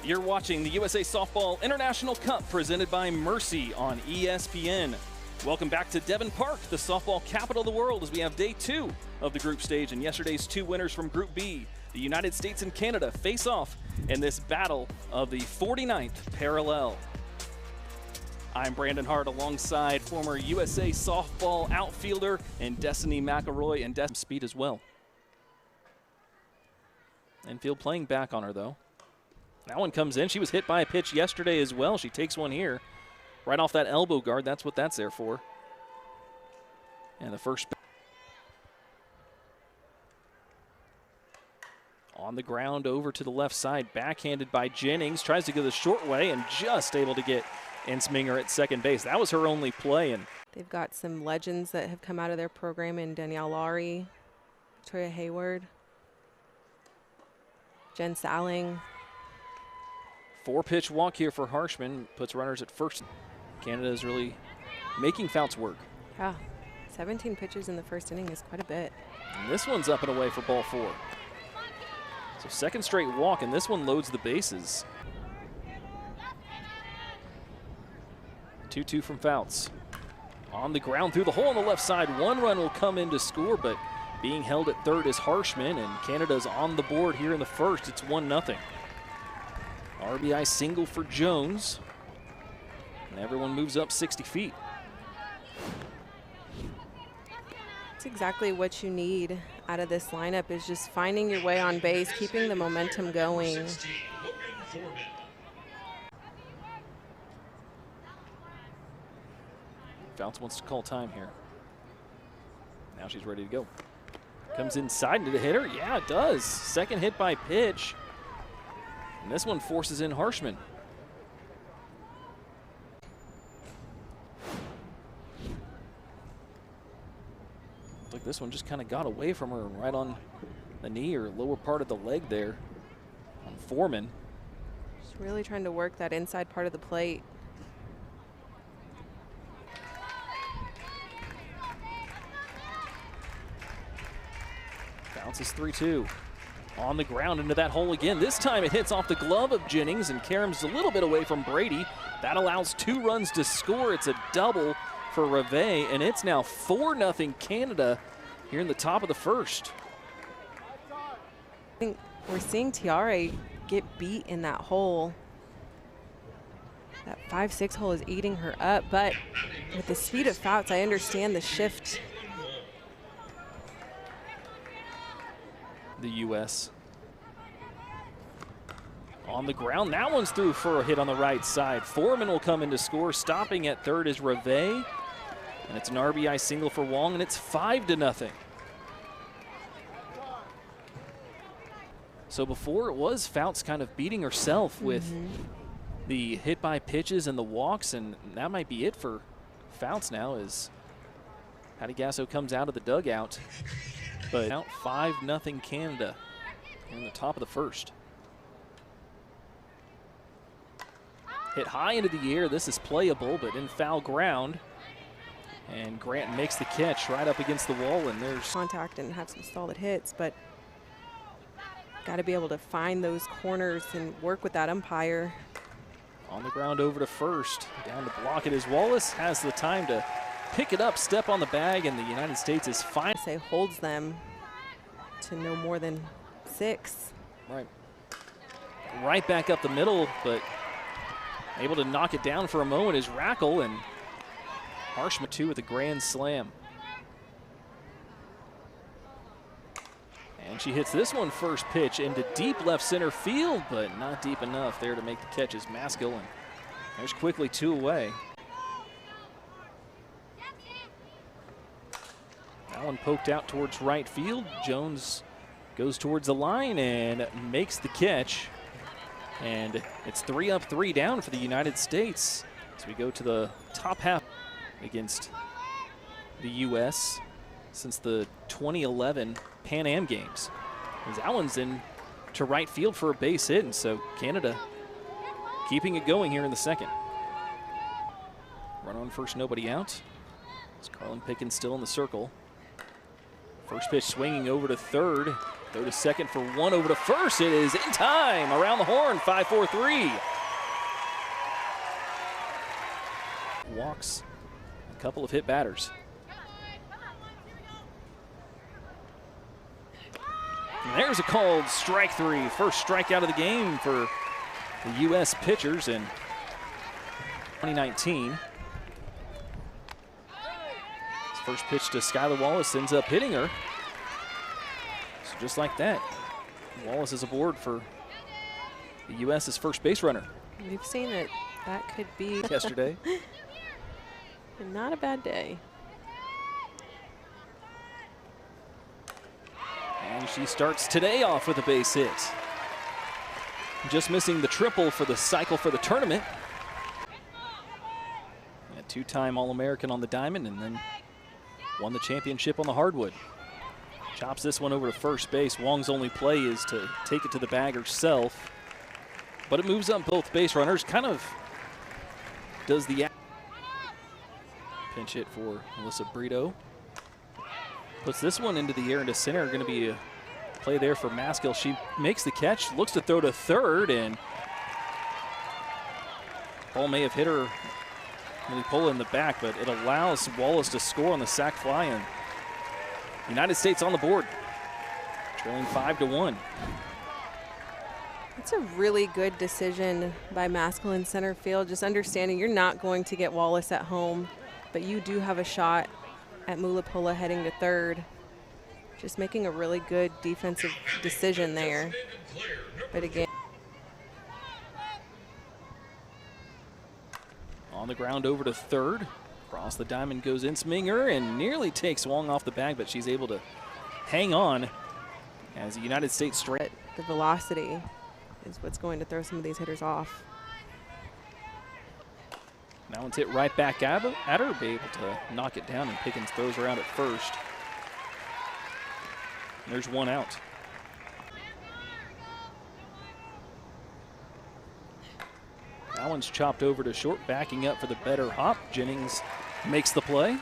You're watching the USA Softball International Cup presented by Mercy on ESPN. Welcome back to Devon Park, the softball capital of the world, as we have day 2 of the group stage. And yesterday's 2 winners from Group B, the United States and Canada, face off in this battle of the 49th parallel. I'm Brandon Hart alongside former USA softball outfielder and Destiny McElroy, and speed as well. Infield playing back on her though. That one comes in. She was hit by a pitch yesterday as well. She takes one here. Right off that elbow guard. That's what that's there for. And the first on the ground over to the left side. Backhanded by Jennings. Tries to go the short way and just able to get Ensminger at second base. That was her only play. And they've got some legends that have come out of their program in Danielle Laurie, Victoria Hayward, Jen Salling. 4-pitch walk here for Harshman. Puts runners at first. Canada is really making Fouts work. Yeah, 17 pitches in the first inning is quite a bit. And this one's up and away for ball 4. So second straight walk, and this one loads the bases. 2-2 from Fouts. On the ground through the hole on the left side. One run will come in to score, but being held at third is Harshman, and Canada's on the board here in the first. It's 1-0. RBI single for Jones. And everyone moves up 60 feet. That's exactly what you need out of this lineup, is just finding your way on base, keeping the momentum going. Fouts wants to call time here. Now she's ready to go. Comes inside into the hitter. Yeah, it does. Second hit by pitch. And this one forces in Harshman. Looks like this one just kind of got away from her right on the knee or lower part of the leg there on Foreman. Just really trying to work that inside part of the plate. Bounces 3-2. On the ground into that hole again. This time it hits off the glove of Jennings and caroms a little bit away from Brady. That allows 2 runs to score. It's a double for Reve, and it's now 4-0 Canada here in the top of the first. I think we're seeing Tiare get beat in that hole. That 5-6 hole is eating her up, but with the speed of Fouts, I understand the shift. The U.S. on the ground. That one's through for a hit on the right side. Foreman will come in to score. Stopping at third is Reve. And it's an RBI single for Wong, and it's 5-0. So before it was Fouts kind of beating herself with the hit by pitches and the walks, and that might be it for Fouts now as Patty Gasso comes out of the dugout. But out 5-0 Canada in the top of the first. Hit high into the air. This is playable, but in foul ground. And Grant makes the catch right up against the wall, and there's contact and have some solid hits, but got to be able to find those corners and work with that umpire. On the ground over to first. Down to block it as Wallace has the time to pick it up, step on the bag, and the United States is fine. Say holds them to no more than 6. Right. Right back up the middle, but able to knock it down for a moment is Rackle, and Harshman too with a grand slam. And she hits this one first pitch into deep left center field, but not deep enough there to make the catch as Maskell, and there's quickly 2 away. That one poked out towards right field. Jones goes towards the line and makes the catch. And it's 3 up, 3 down for the United States as we go to the top half against the U.S. since the 2011 Pan Am Games. As that one's in to right field for a base hit, and so Canada keeping it going here in the second. Run on first, nobody out. It's Carlin Pickens still in the circle. First pitch swinging over to third. Throw to second for one, over to first. It is in time, around the horn, 5-4-3. Walks a couple of hit batters. And there's a called strike three. First strikeout of the game for the U.S. pitchers in 2019. His first pitch to Skylar Wallace ends up hitting her. So just like that, Wallace is aboard for the U.S.'s first base runner. We've seen it. That could be yesterday. Not a bad day. And she starts today off with a base hit. Just missing the triple for the cycle for the tournament. A two-time All-American on the diamond and then won the championship on the hardwood. Chops this one over to first base. Wong's only play is to take it to the bag herself. But it moves up both base runners. Kind of does the pinch hit for Melissa Brito. Puts this one into the air into center. Going to be a play there for Maskill. She makes the catch, looks to throw to third, and ball may have hit her really pull in the back, but it allows Wallace to score on the sac fly, and United States on the board, trailing 5-1. It's a really good decision by Maskill in center field, just understanding you're not going to get Wallace at home, but you do have a shot at Mulipola heading to third. Just making a really good defensive decision there. But again, on the ground over to third. Across the diamond goes Insminger and nearly takes Wong off the bag, but she's able to hang on as the United States straight. The velocity is what's going to throw some of these hitters off. That one's hit right back at her, be able to knock it down, and Pickens throws her out at first. And there's one out. That one's chopped over to short, backing up for the better hop. Jennings makes the play.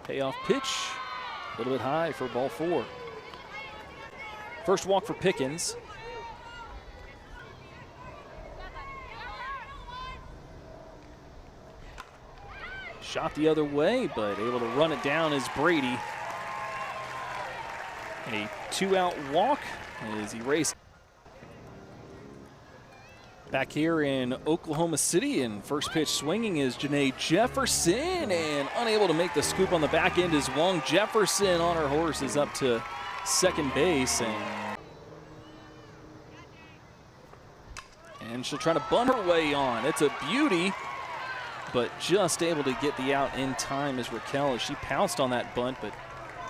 Payoff pitch, a little bit high for ball four. First walk for Pickens. Shot the other way, but able to run it down is Brady. A two-out walk is erased. Back here in Oklahoma City, and first pitch swinging is Janae Jefferson, and unable to make the scoop on the back end is Wong. Jefferson on her horse is up to second base, and she'll try to bunt her way on. It's a beauty, but just able to get the out in time is Raquel as she pounced on that bunt, but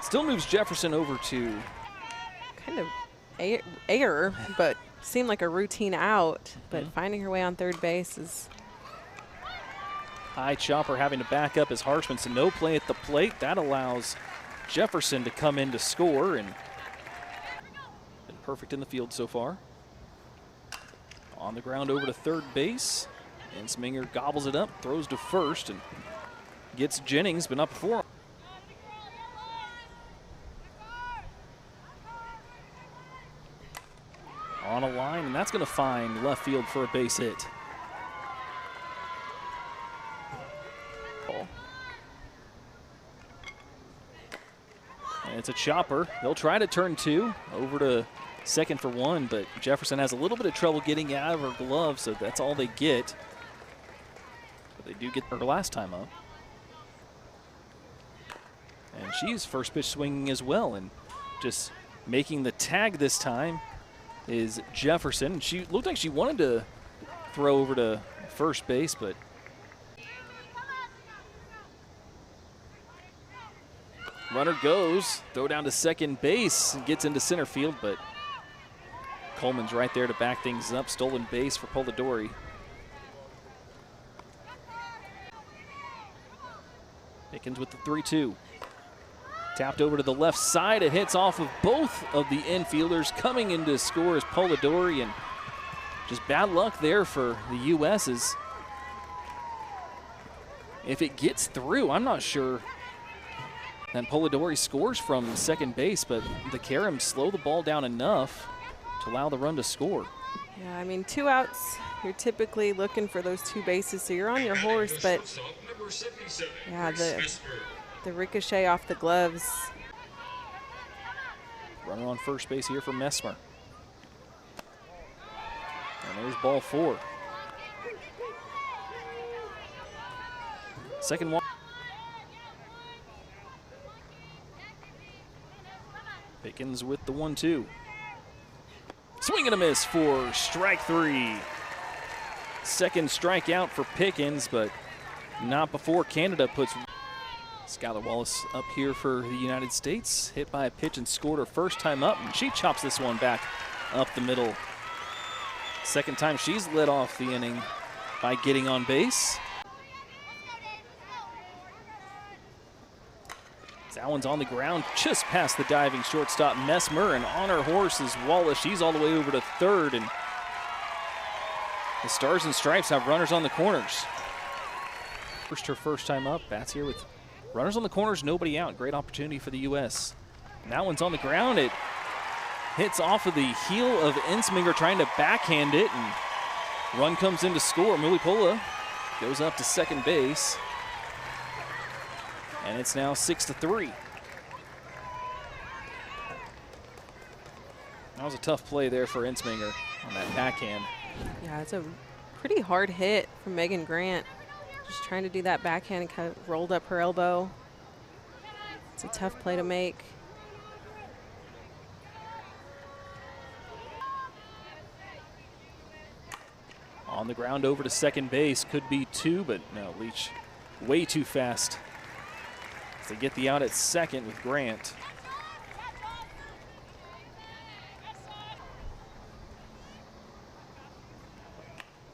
still moves Jefferson over to kind of air, but seemed like a routine out, but finding her way on third base is high chopper, having to back up as Harshman, so no play at the plate. That allows Jefferson to come in to score, and been perfect in the field so far. On the ground over to third base, and Sminger gobbles it up, throws to first, and gets Jennings, but not before. On a line, and that's going to find left field for a base hit. And it's a chopper. They'll try to turn two over to second for one, but Jefferson has a little bit of trouble getting out of her glove, so that's all they get. But they do get her last time up. And she's first pitch swinging as well, and just making the tag this time is Jefferson. She looked like she wanted to throw over to first base, but runner goes, throw down to second base, and gets into center field, but Coleman's right there to back things up. Stolen base for Polidori. Pickens with the 3-2. Tapped over to the left side. It hits off of both of the infielders. Coming in to score is Polidori, and just bad luck there for the U.S. as if it gets through, I'm not sure that Polidori scores from second base, but the Karams slow the ball down enough to allow the run to score. Yeah, I mean, 2 outs, you're typically looking for those 2 bases, so you're on your horse, but yeah, the ricochet off the gloves. Runner on first base here for Messmer. And there's ball 4. Second one. Pickens with the 1-2. Swing and a miss for strike 3. Second strikeout for Pickens, but not before Canada puts Skylar Wallace up here for the United States. Hit by a pitch and scored her first time up, and she chops this one back up the middle. Second time she's led off the inning by getting on base. That one's on the ground just past the diving shortstop Messmer, and on her horse is Wallace. She's all the way over to third, and the Stars and Stripes have runners on the corners. Her first time up, bats here with runners on the corners, nobody out. Great opportunity for the U.S. And that one's on the ground. It hits off of the heel of Ensminger trying to backhand it, and run comes in to score. Mulipola goes up to second base. And it's now 6-3. That was a tough play there for Ensminger on that backhand. Yeah, it's a pretty hard hit from Megan Grant. Just trying to do that backhand and kind of rolled up her elbow. It's a tough play to make. On the ground over to second base. Could be 2, but no, Leach way too fast. They get the out at second with Grant.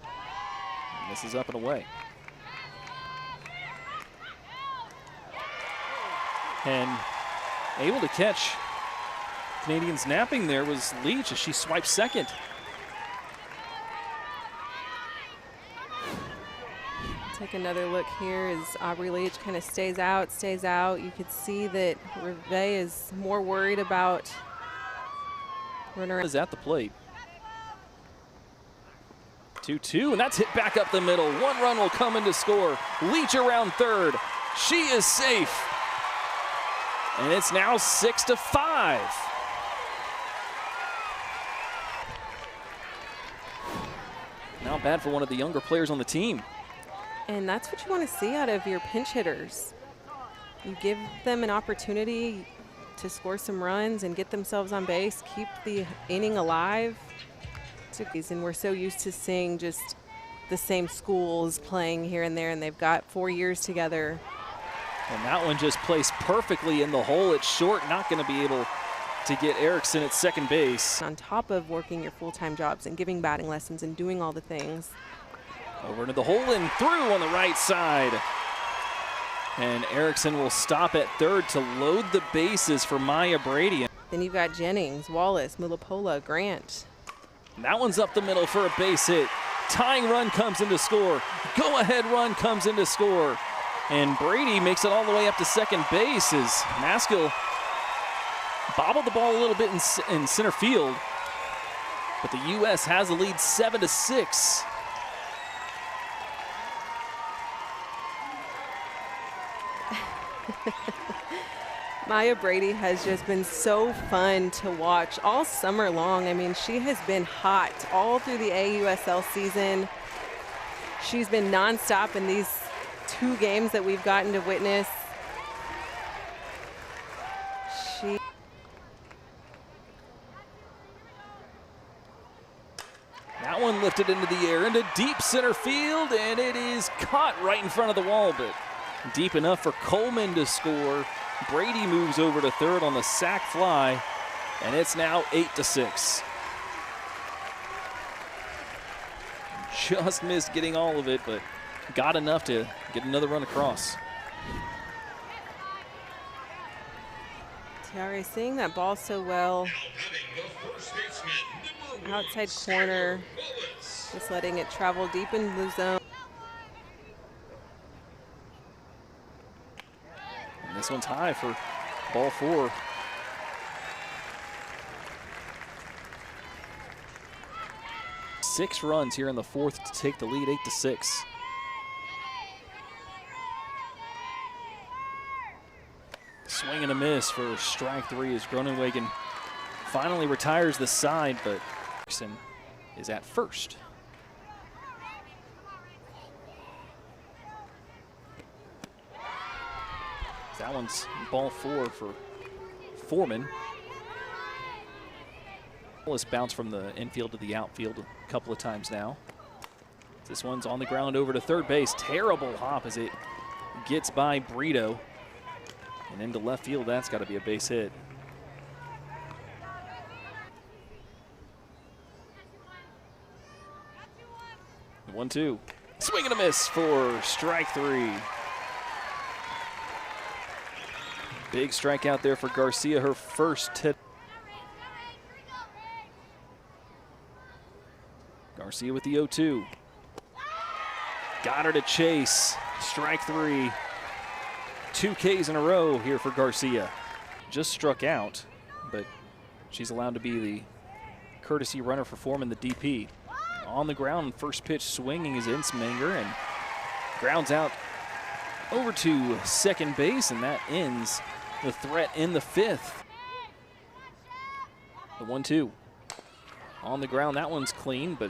And this is up and away. And able to catch Canadians napping there was Leach as she swiped second. Take another look here as Aubrey Leach kind of stays out. You could see that Reve is more worried about runner. Is at the plate. 2-2, and that's hit back up the middle. 1 run will come in to score. Leach around third. She is safe. And it's now 6-5. Not bad for one of the younger players on the team. And that's what you want to see out of your pinch hitters. You give them an opportunity to score some runs and get themselves on base, keep the inning alive. And we're so used to seeing just the same schools playing here and there, and they've got 4 years together. And that one just placed perfectly in the hole. It's short, not going to be able to get Erickson at second base. On top of working your full-time jobs and giving batting lessons and doing all the things. Over into the hole and through on the right side. And Erickson will stop at third to load the bases for Maya Brady. Then you've got Jennings, Wallace, Mulipola, Grant. And that one's up the middle for a base hit. Tying run comes in to score. Go-ahead run comes in to score. And Brady makes it all the way up to second base as Maskill bobbled the ball a little bit in center field. But the U.S. has the lead 7-6. Maya Brady has just been so fun to watch all summer long. I mean, she has been hot all through the AUSL season. She's been nonstop in these 2 games that we've gotten to witness. That one lifted into the air into deep center field, and it is caught right in front of the wall, but deep enough for Coleman to score. Brady moves over to third on the sac fly, and it's now 8-6. Just missed getting all of it, but got enough to get another run across. Tiare seeing that ball so well. Outside corner, just letting it travel deep in the zone. This one's high for ball 4. Six runs here in the 4th to take the lead, 8-6. Swing and a miss for strike 3 as Groenewegen finally retires the side, but Jackson is at first. That one's ball 4 for Foreman. This bounce from the infield to the outfield a couple of times now. This one's on the ground over to third base. Terrible hop as it gets by Brito. And into left field, that's got to be a base hit. The 1-2. Swing and a miss for strike 3. Big strikeout there for Garcia, her first hit. Garcia with the 0-2. Got her to chase. Strike 3. 2 Ks in a row here for Garcia. Just struck out, but she's allowed to be the courtesy runner for Foreman, the DP. On the ground, first pitch swinging is Insminger and grounds out over to second base, and that ends the threat in the 5th. The 1-2. On the ground, that one's clean, but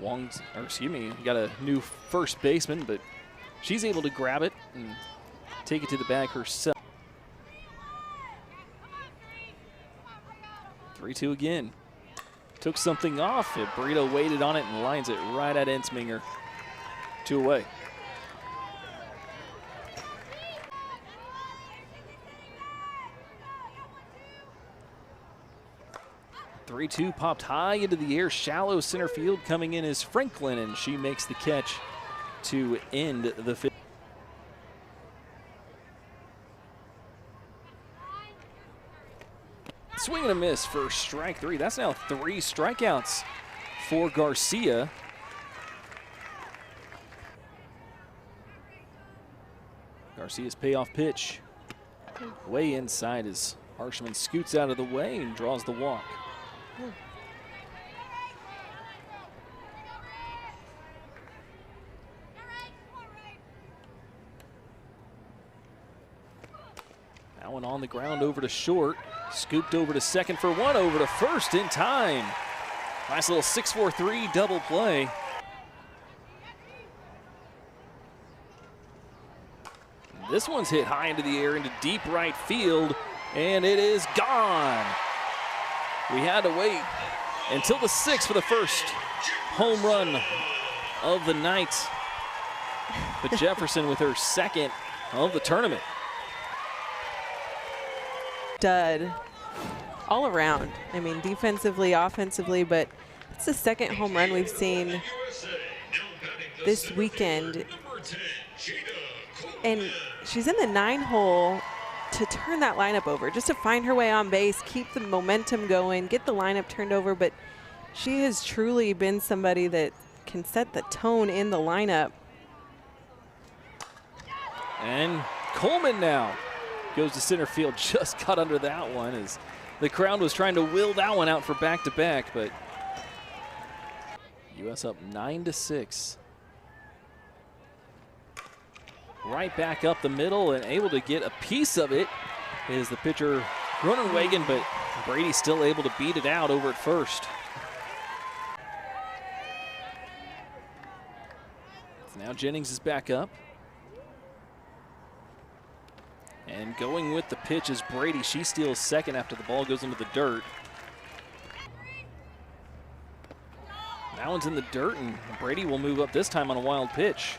got a new first baseman, but she's able to grab it and take it to the bag herself. 3-2 again. Took something off. Brito waited on it and lines it right at Insminger. 2 away. Three-two popped high into the air, shallow center field. Coming in is Franklin, and she makes the catch to end the 5th. Swing and a miss for strike 3. That's now 3 strikeouts for Garcia. Garcia's payoff pitch. Way inside as Harshman scoots out of the way and draws the walk. That one on the ground over to short. Scooped over to second for 1, over to first in time. Nice little 6-4-3 double play. This one's hit high into the air into deep right field, and it is gone. We had to wait until the 6th for the first home run of the night. But Jefferson with her second of the tournament. Stud all around. I mean, defensively, offensively, but it's the second home run we've seen this weekend. And she's in the 9-hole to turn that lineup over, just to find her way on base, keep the momentum going, get the lineup turned over. But she has truly been somebody that can set the tone in the lineup. And Coleman now goes to center field, just got under that one as the crowd was trying to will that one out for back-to-back, but U.S. up 9-6. Right back up the middle and able to get a piece of it is the pitcher Groenewegen, but Brady still able to beat it out over at first. So now Jennings is back up. And going with the pitch is Brady. She steals second after the ball goes into the dirt. That one's in the dirt, and Brady will move up this time on a wild pitch.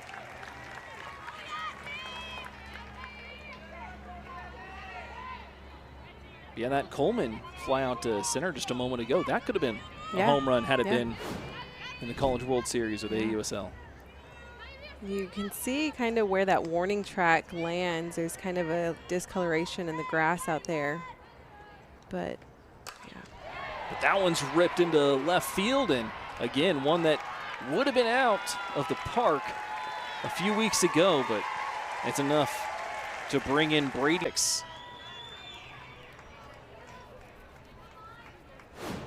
Yeah, that Coleman fly out to center just a moment ago. That could have been a home run had it been in the College World Series or the AUSL. You can see kind of where that warning track lands. There's kind of a discoloration in the grass out there. But, yeah. But that one's ripped into left field, and again, one that would have been out of the park a few weeks ago, but it's enough to bring in Brady.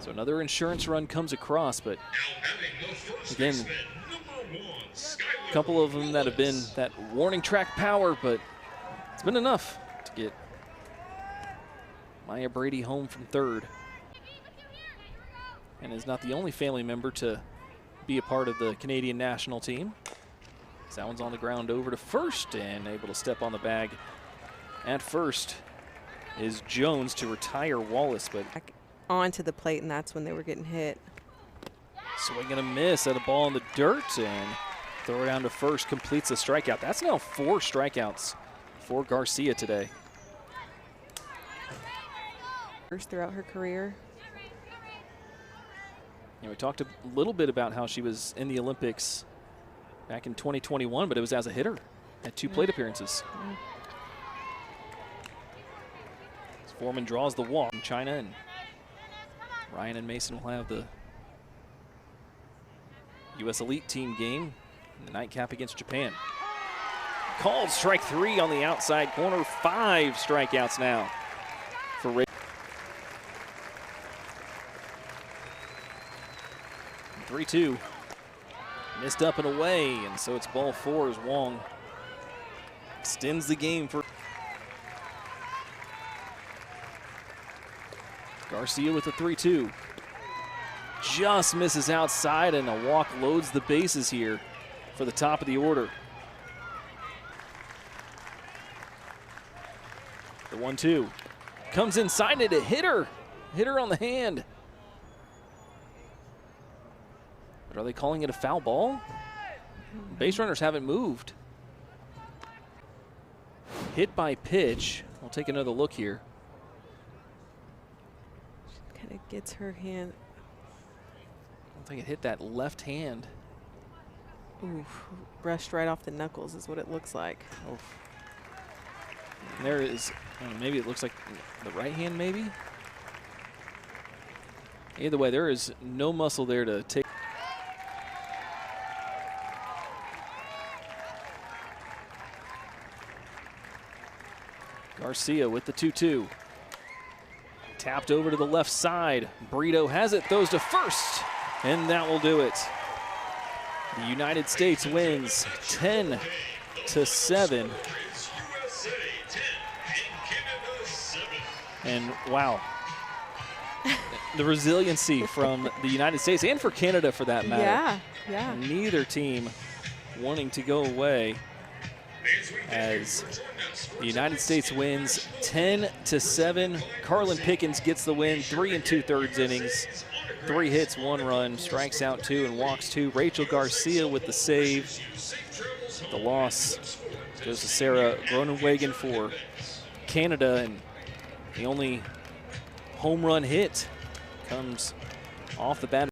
So another insurance run comes across, but again, a couple of them that have been that warning track power, but it's been enough to get Maya Brady home from third. And is not the only family member to be a part of the Canadian national team. That one's on the ground over to first and able to step on the bag at first is Jones to retire Wallace, but onto the plate, and that's when they were getting hit. Swing and a miss at a ball in the dirt and throw it down to first, completes a strikeout. That's now 4 strikeouts for Garcia today. First throughout her career. We talked a little bit about how she was in the Olympics back in 2021, but it was as a hitter at 2 plate appearances. Foreman draws the walk from China, and Ryan and Mason will have the U.S. Elite Team game in the nightcap against Japan. Called strike 3 on the outside corner. 5 strikeouts now for Ray. 3-2. Missed up and away, and so it's ball 4 as Wong extends the game for Garcia with a 3-2. Just misses outside, and a walk loads the bases here for the top of the order. The 1-2 comes inside it, a hitter on the hand. But are they calling it a foul ball? Base runners haven't moved. Hit by pitch. We'll take another look here. Kind of gets her hand. I don't think it hit that left hand. Ooh, brushed right off the knuckles is what it looks like. Oh. And there is, maybe it looks like the right hand maybe? Either way, there is no muscle there to take. Garcia with the 2-2. Tapped over to the left side. Brito has it, throws to first, and that will do it. The United States wins 10-7. And wow, the resiliency from the United States and for Canada for that matter. Yeah. Neither team wanting to go away as the United States wins 10-7. Carlin Pickens gets the win, 3 2/3 innings, 3 hits, 1 run, strikes out 2 and walks 2. Rachel Garcia with the save. The loss goes to Sarah Groenewegen for Canada, and the only home run hit comes off the bat.